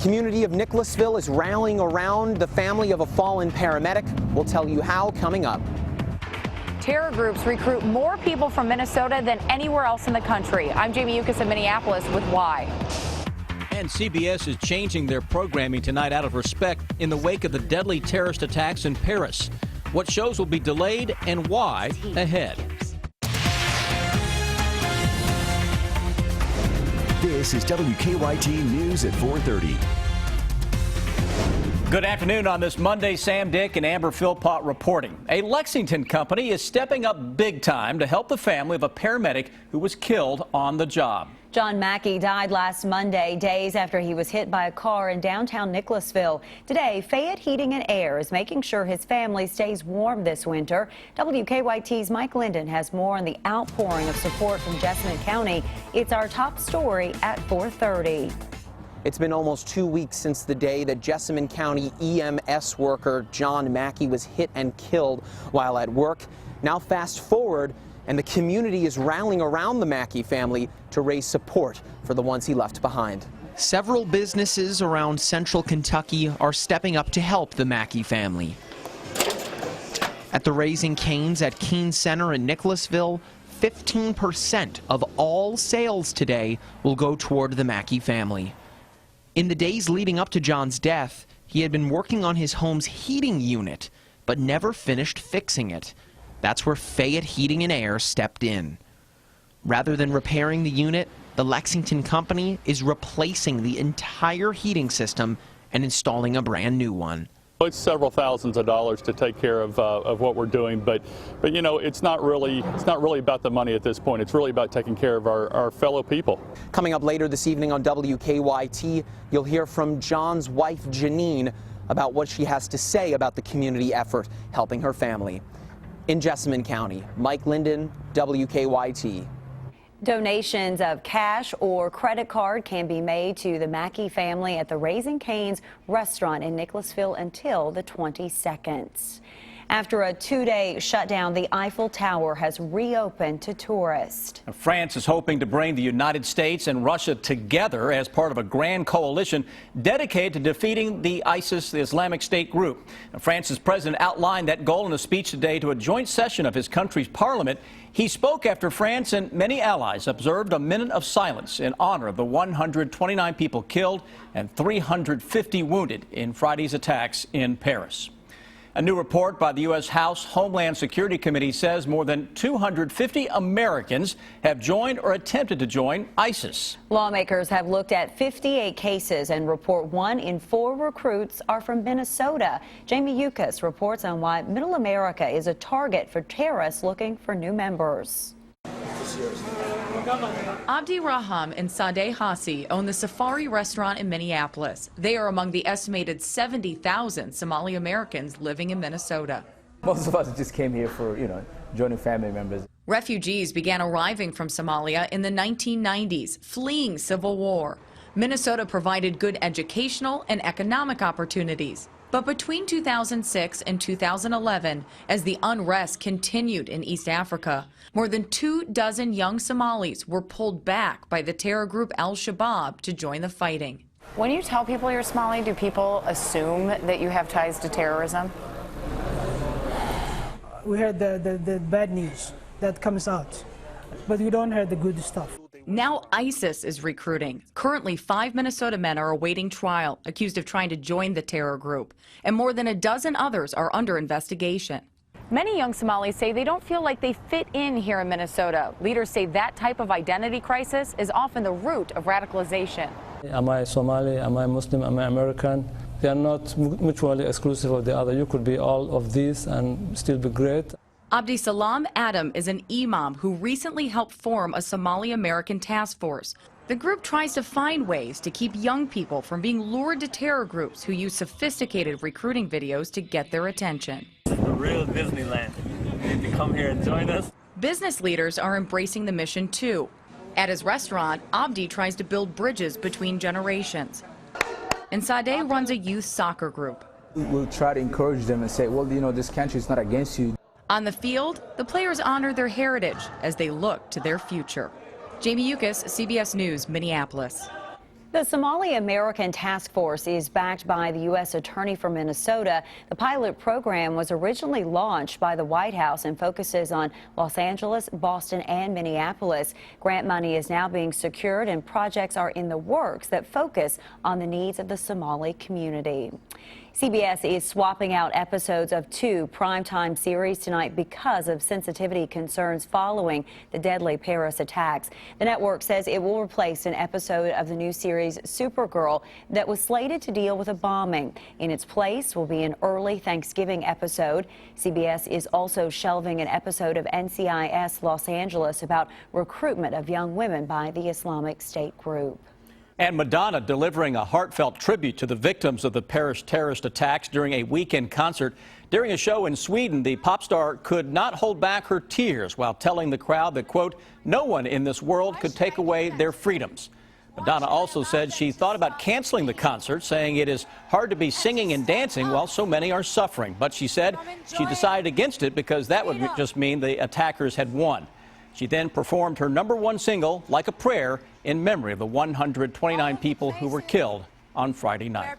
community of Nicholasville is rallying around the family of a fallen paramedic. We'll tell you how coming up. Terror groups recruit more people from Minnesota than anywhere else in the country. I'm Jamie Yukas in Minneapolis with Why. And CBS is changing their programming tonight out of respect in the wake of the deadly terrorist attacks in Paris. What shows will be delayed and why ahead. This is WKYT News at 4:30. Good afternoon on this Monday. Sam Dick and Amber Philpott reporting. A Lexington company is stepping up big time to help the family of a paramedic who was killed on the job. John Mackey died last Monday, days after he was hit by a car in downtown Nicholasville. Today, Fayette Heating and Air is making sure his family stays warm this winter. WKYT's Mike Linden has more on the outpouring of support from Jessamine County. It's our top story at 4:30. It's been almost 2 weeks since the day that Jessamine County EMS worker John Mackey was hit and killed while at work. Now fast forward, and the community is rallying around the Mackey family to raise support for the ones he left behind. Several businesses around central Kentucky are stepping up to help the Mackey family. At the Raising Cane's at Keene Center in Nicholasville, 15% of all sales today will go toward the Mackey family. In the days leading up to John's death, he had been working on his home's heating unit, but never finished fixing it. That's where Fayette Heating and Air stepped in. Rather than repairing the unit, the Lexington company is replacing the entire heating system and installing a brand new one. It's several thousands of dollars to take care of what we're doing, but you know, it's not really about the money at this point. It's really about taking care of our fellow people. Coming up later this evening on WKYT, you'll hear from John's wife Janine about what she has to say about the community effort helping her family. In Jessamine County, Mike Linden, WKYT. Donations of cash or credit card can be made to the Mackey family at the Raising Cane's restaurant in Nicholasville until the 22nd. After a 2-day shutdown, the Eiffel Tower has reopened to tourists. France is hoping to bring the United States and Russia together as part of a grand coalition dedicated to defeating the ISIS, the Islamic State group. France's president outlined that goal in a speech today to a joint session of his country's parliament. He spoke after France and many allies observed a minute of silence in honor of the 129 people killed and 350 wounded in Friday's attacks in Paris. A new report by the U.S. House Homeland Security Committee says more than 250 Americans have joined or attempted to join ISIS. Lawmakers have looked at 58 cases and report 1 in 4 recruits are from Minnesota. Jamie Yukas reports on why Middle America is a target for terrorists looking for new members. Abdi Raham and Sadeh Hassi own the Safari restaurant in Minneapolis. They are among the estimated 70,000 Somali Americans living in Minnesota. Most of us just came here for, joining family members. Refugees began arriving from Somalia in the 1990s, fleeing civil war. Minnesota provided good educational and economic opportunities. But between 2006 and 2011, as the unrest continued in East Africa, more than 24 young Somalis were pulled back by the terror group Al-Shabaab to join the fighting. When you tell people you're Somali, do people assume that you have ties to terrorism? We heard the bad news that comes out, but we don't hear the good stuff. Now ISIS is recruiting. Currently, 5 Minnesota men are awaiting trial, accused of trying to join the terror group, and more than a dozen others are under investigation. Many young Somalis say they don't feel like they fit in here in Minnesota. Leaders say that type of identity crisis is often the root of radicalization. Am I Somali? Am I Muslim? Am I American? They are not mutually exclusive of the other. You could be all of these and still be great. Abdi Salam Adam is an imam who recently helped form a Somali-American task force. The group tries to find ways to keep young people from being lured to terror groups who use sophisticated recruiting videos to get their attention. This is the real Disneyland. You need to come here and join us. Business leaders are embracing the mission too. At his restaurant, Abdi tries to build bridges between generations. And Sadeh runs a youth soccer group. We'll try to encourage them and say, well, this country is not against you. On the field, the players honor their heritage as they look to their future. Jamie Yukas, CBS News, Minneapolis. The Somali American Task Force is backed by the U.S. Attorney for Minnesota. The pilot program was originally launched by the White House and focuses on Los Angeles, Boston, and Minneapolis. Grant money is now being secured and projects are in the works that focus on the needs of the Somali community. CBS is swapping out episodes of 2 primetime series tonight because of sensitivity concerns following the deadly Paris attacks. The network says it will replace an episode of the new series Supergirl that was slated to deal with a bombing. In its place will be an early Thanksgiving episode. CBS is also shelving an episode of NCIS Los Angeles about recruitment of young women by the Islamic State group. And Madonna delivering a heartfelt tribute to the victims of the Paris terrorist attacks during a weekend concert. During a show in Sweden, the pop star could not hold back her tears while telling the crowd that, quote, no one in this world could take away their freedoms. Madonna also said she thought about canceling the concert, saying it is hard to be singing and dancing while so many are suffering. But she said she decided against it because that would just mean the attackers had won. She then performed her #1 single, Like a Prayer, in memory of the 129 people who were killed on Friday night.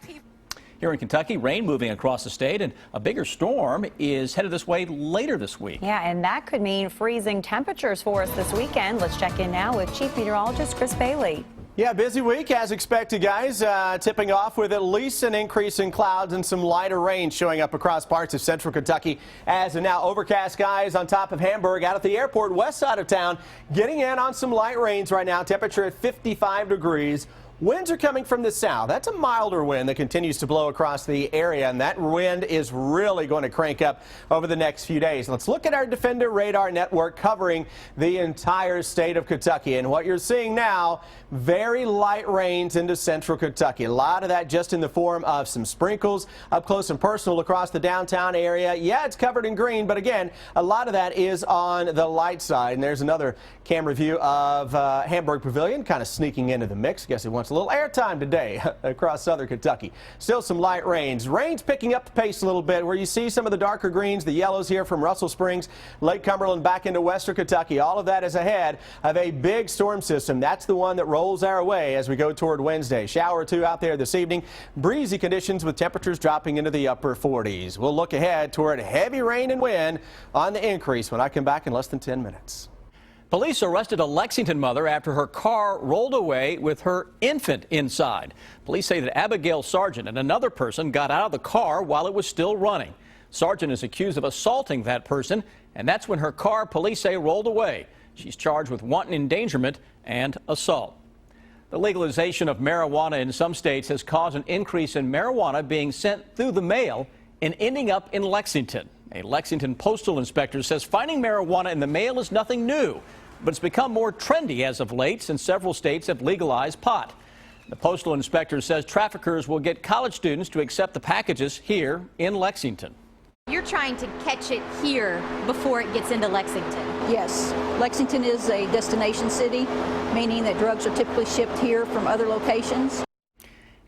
Here in Kentucky, rain moving across the state, and a bigger storm is headed this way later this week. Yeah, and that could mean freezing temperatures for us this weekend. Let's check in now with Chief Meteorologist Chris Bailey. Yeah, busy week as expected, guys. Tipping off with at least an increase in clouds and some lighter rain showing up across parts of central Kentucky. As of now, overcast skies on top of Hamburg, out at the airport, west side of town, getting in on some light rains right now. Temperature at 55 degrees. Winds are coming from the south. That's a milder wind that continues to blow across the area, and that wind is really going to crank up over the next few days. Let's look at our Defender radar network covering the entire state of Kentucky. And what you're seeing now, very light rains into central Kentucky. A lot of that just in the form of some sprinkles up close and personal across the downtown area. Yeah, it's covered in green, but again, a lot of that is on the light side. And there's another camera view of Hamburg Pavilion kind of sneaking into the mix. Guess it wants a little airtime today across southern Kentucky. Still some light rains. Rain's picking up the pace a little bit where you see some of the darker greens, the yellows here from Russell Springs, Lake Cumberland back into western Kentucky. All of that is ahead of a big storm system. That's the one that rolls our way as we go toward Wednesday. Shower or two out there this evening. Breezy conditions with temperatures dropping into the upper 40s. We'll look ahead toward heavy rain and wind on the increase when I come back in less than 10 minutes. Police arrested a Lexington mother after her car rolled away with her infant inside. Police say that Abigail Sargent and another person got out of the car while it was still running. Sargent is accused of assaulting that person, and that's when her car, police say, rolled away. She's charged with wanton endangerment and assault. The legalization of marijuana in some states has caused an increase in marijuana being sent through the mail and ending up in Lexington. A Lexington postal inspector says finding marijuana in the mail is nothing new, but it's become more trendy as of late since several states have legalized pot. The postal inspector says traffickers will get college students to accept the packages here in Lexington. You're trying to catch it here before it gets into Lexington. Yes. Lexington is a destination city, meaning that drugs are typically shipped here from other locations.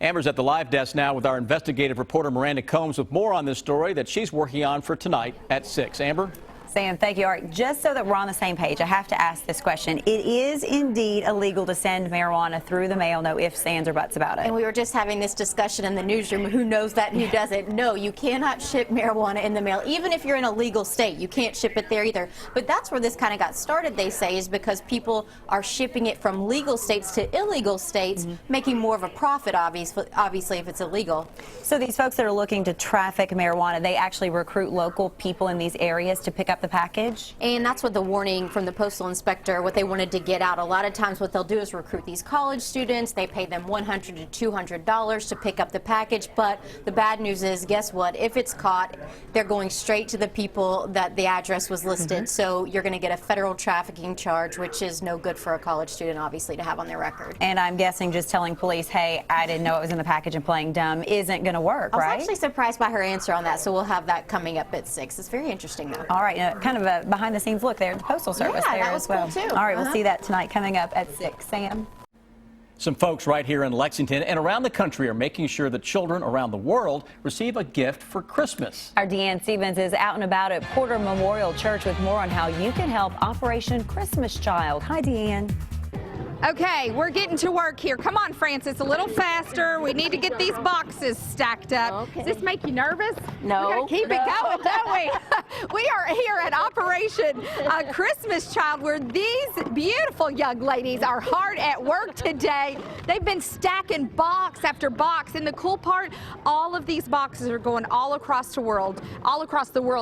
Amber's at the live desk now with our investigative reporter Miranda Combs with more on this story that she's working on for tonight at 6. Amber? Sam, thank you. All right, just so that we're on the same page, I have to ask this question. It is indeed illegal to send marijuana through the mail, no ifs, ands, or buts about it. And we were just having this discussion in the newsroom, who knows that and who doesn't. No, you cannot ship marijuana in the mail. Even if you're in a legal state, you can't ship it there either. But that's where this kind of got started, they say, is because people are shipping it from legal states to illegal states, making more of a profit, obviously, if it's illegal. So these folks that are looking to traffic marijuana, they actually recruit local people in these areas to pick up the package? And that's what the warning from the postal inspector, what they wanted to get out. A lot of times what they'll do is recruit these college students. They pay them $100 to $200 to pick up the package. But the bad news is, guess what? If it's caught, they're going straight to the people that the address was listed. So you're going to get a federal trafficking charge, which is no good for a college student, obviously, to have on their record. And I'm guessing just telling police, hey, I didn't know it was in the package and playing dumb isn't going to work, right? I was actually surprised by her answer on that, so we'll have that coming up at 6. It's very interesting, though. All right, kind of a behind-the-scenes look there at the Postal Service there as well. Cool too. All right, we'll see that tonight coming up at 6. Sam? Some folks right here in Lexington and around the country are making sure that children around the world receive a gift for Christmas. Our Deanne Stevens is out and about at Porter Memorial Church with more on how you can help Operation Christmas Child. Hi, Deanne. Okay, we're getting to work here. Come on, Francis, a little faster. We need to get these boxes stacked up. Okay. Does this make you nervous? No. We're going to keep it going, don't we? We are here at Operation Christmas Child, where these beautiful young ladies are hard at work today. They've been stacking box after box, and the cool part, all of these boxes are going all across the world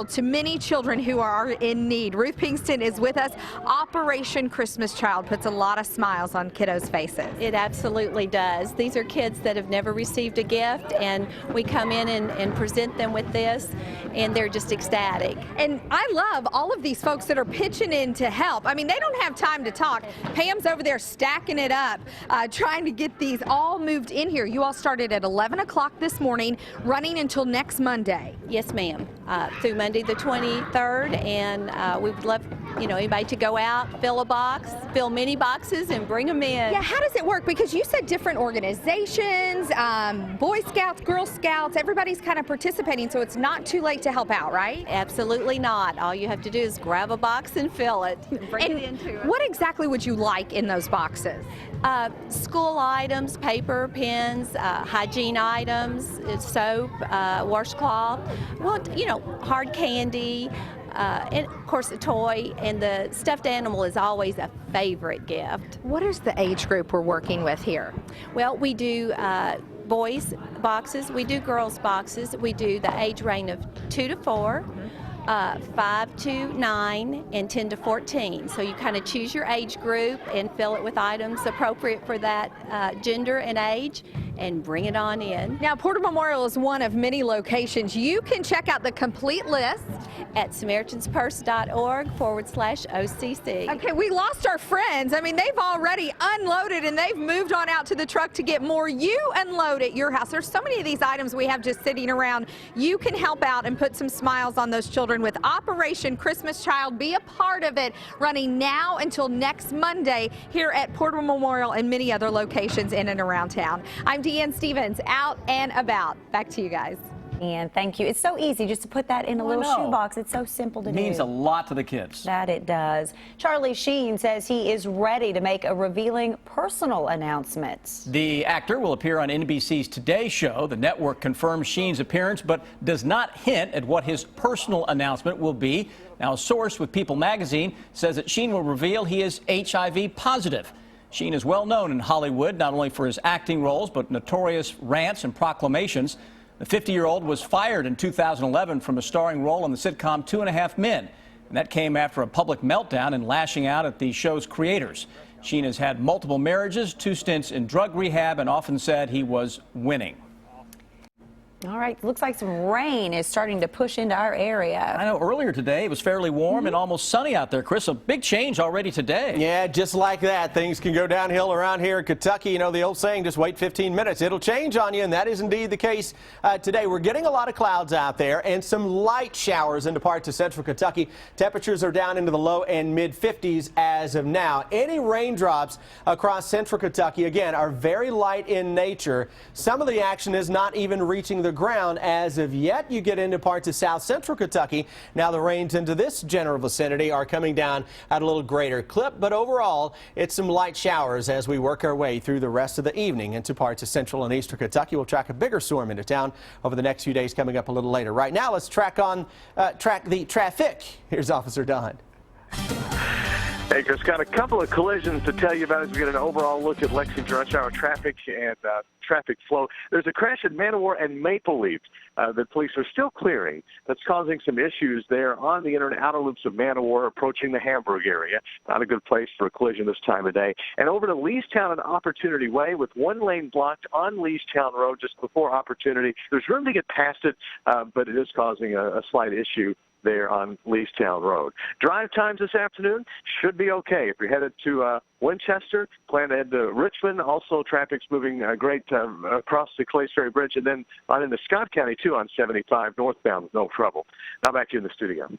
to many children who are in need. Ruth Pinkston is with us. Operation Christmas Child puts a lot of smiles on kiddos' faces. It absolutely does. These are kids that have never received a gift, and we come in and present them with this, and they're just ecstatic. And I love all of these folks that are pitching in to help. I mean, they don't have time to talk. Pam's over there stacking it up, trying to get these all moved in here. You all started at 11 o'clock this morning, running until next Monday. Yes, ma'am. Through Monday the 23rd, and we would love, anybody to go out, fill a box, fill many boxes, and bring them in. Yeah, how does it work? Because you said different organizations, Boy Scouts, Girl Scouts, everybody's kind of participating, so it's not too late to help out, right? Absolutely not. All you have to do is grab a box and fill it. Bring it into it. What exactly would you like in those boxes? School items, paper, pens, hygiene items, soap, washcloth, well, hard candy, and of course a toy, and the stuffed animal is always a favorite gift. What is the age group we're working with here? Well, we do boys boxes, we do girls boxes, we do the age range of 2 to 4. 5 to 9, and 10 to 14. So you kind of choose your age group and fill it with items appropriate for that gender and age, and bring it on in. Now, Porter Memorial is one of many locations. You can check out the complete list at SamaritansPurse.org/OCC. Okay, we lost our friends. I mean, they've already unloaded and they've moved on out to the truck to get more. You unload at your house. There's so many of these items we have just sitting around. You can help out and put some smiles on those children with Operation Christmas Child. Be a part of it, running now until next Monday here at Porter Memorial and many other locations in and around town. I'm Deanne Stevens, out and about. Back to you guys. And thank you. It's so easy just to put that in a little shoebox. It's so simple to do. It means a lot to the kids. That it does. Charlie Sheen says he is ready to make a revealing personal announcement. The actor will appear on NBC's Today Show. The network confirms Sheen's appearance, but does not hint at what his personal announcement will be. Now, a source with People magazine says that Sheen will reveal he is HIV positive. Sheen is well known in Hollywood, not only for his acting roles, but notorious rants and proclamations. The 50-year-old was fired in 2011 from a starring role on the sitcom 2.5 Men. And that came after a public meltdown and lashing out at the show's creators. Sheen has had multiple marriages, 2 stints in drug rehab, and often said he was winning. All right, looks like some rain is starting to push into our area. I know earlier today it was fairly warm and almost sunny out there, Chris. A big change already today. Yeah, just like that. Things can go downhill around here in Kentucky. You know the old saying, just wait 15 minutes. It'll change on you, and that is indeed the case today. We're getting a lot of clouds out there and some light showers into parts of central Kentucky. Temperatures are down into the low and mid 50s as of now. Any raindrops across central Kentucky, again, are very light in nature. Some of the action is not even reaching the ground as of yet. You get into parts of south central Kentucky. Now the rains into this general vicinity are coming down at a little greater clip, but overall it's some light showers as we work our way through the rest of the evening into parts of central and eastern Kentucky. We'll track a bigger storm into town over the next few days coming up a little later. Right now, let's track the traffic. Here's Officer Don. Hey, Chris, got a couple of collisions to tell you about as we get an overall look at Lexington rush hour traffic and traffic flow. There's a crash at Manowar and Maple Leaf that police are still clearing that's causing some issues there on the inner and outer loops of Manowar approaching the Hamburg area. Not a good place for a collision this time of day. And over to Leestown and Opportunity Way with one lane blocked on Leestown Road just before Opportunity. There's room to get past it, but it is causing a slight issue there on Leestown Road. Drive times this afternoon should be okay. If you're headed to Winchester, plan to head to Richmond. Also, traffic's moving great across the Clays Ferry Bridge, and then on into Scott County, too, on 75 northbound with no trouble. Now back to you in the studio.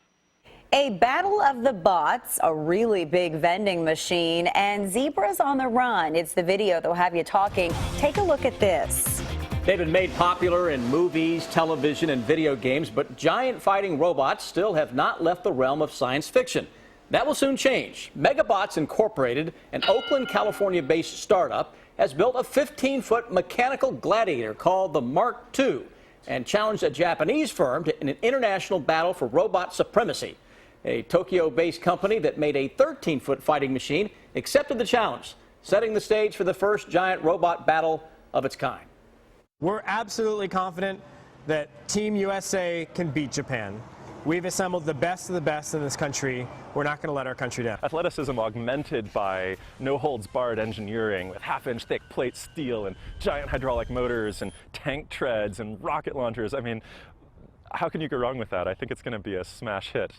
A battle of the bots, a really big vending machine, and zebras on the run. It's the video that will have you talking. Take a look at this. They've been made popular in movies, television, and video games, but giant fighting robots still have not left the realm of science fiction. That will soon change. Megabots Incorporated, an Oakland, California-based startup, has built a 15-foot mechanical gladiator called the Mark II and challenged a Japanese firm in an international battle for robot supremacy. A Tokyo-based company that made a 13-foot fighting machine accepted the challenge, setting the stage for the first giant robot battle of its kind. We're absolutely confident that Team USA can beat Japan. We've assembled the best of the best in this country. We're not going to let our country down. Athleticism augmented by no-holds-barred engineering with half-inch thick plate steel and giant hydraulic motors and tank treads and rocket launchers. I mean, how can you go wrong with that? I think it's going to be a smash hit.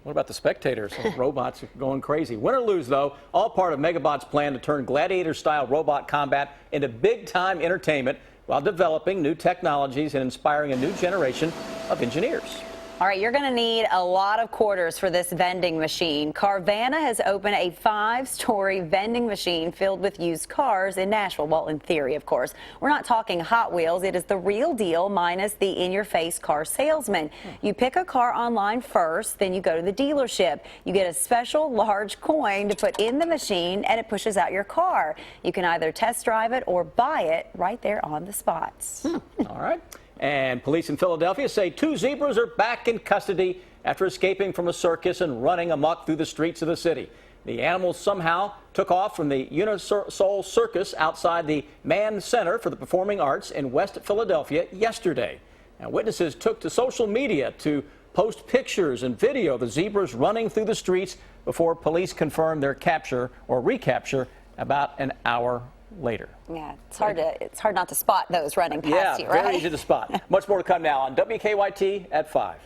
What about the spectators? Robots are going crazy. Win or lose, though, all part of Megabot's plan to turn gladiator-style robot combat into big-time entertainment while developing new technologies and inspiring a new generation of engineers. All right, you're going to need a lot of quarters for this vending machine. Carvana has opened a 5-story vending machine filled with used cars in Nashville. Well, in theory, of course. We're not talking Hot Wheels. It is the real deal minus the in-your-face car salesman. You pick a car online first, then you go to the dealership. You get a special large coin to put in the machine, and it pushes out your car. You can either test drive it or buy it right there on the spots. All right. And police in Philadelphia say 2 zebras are back in custody after escaping from a circus and running amok through the streets of the city. The animals somehow took off from the Unisol Circus outside the Mann Center for the Performing Arts in West Philadelphia yesterday. Now, witnesses took to social media to post pictures and video of the zebras running through the streets before police confirmed their capture or recapture about an hour later. Yeah, it's hard not to spot those running past you, right? Very easy to spot. Much more to come now on WKYT at 5.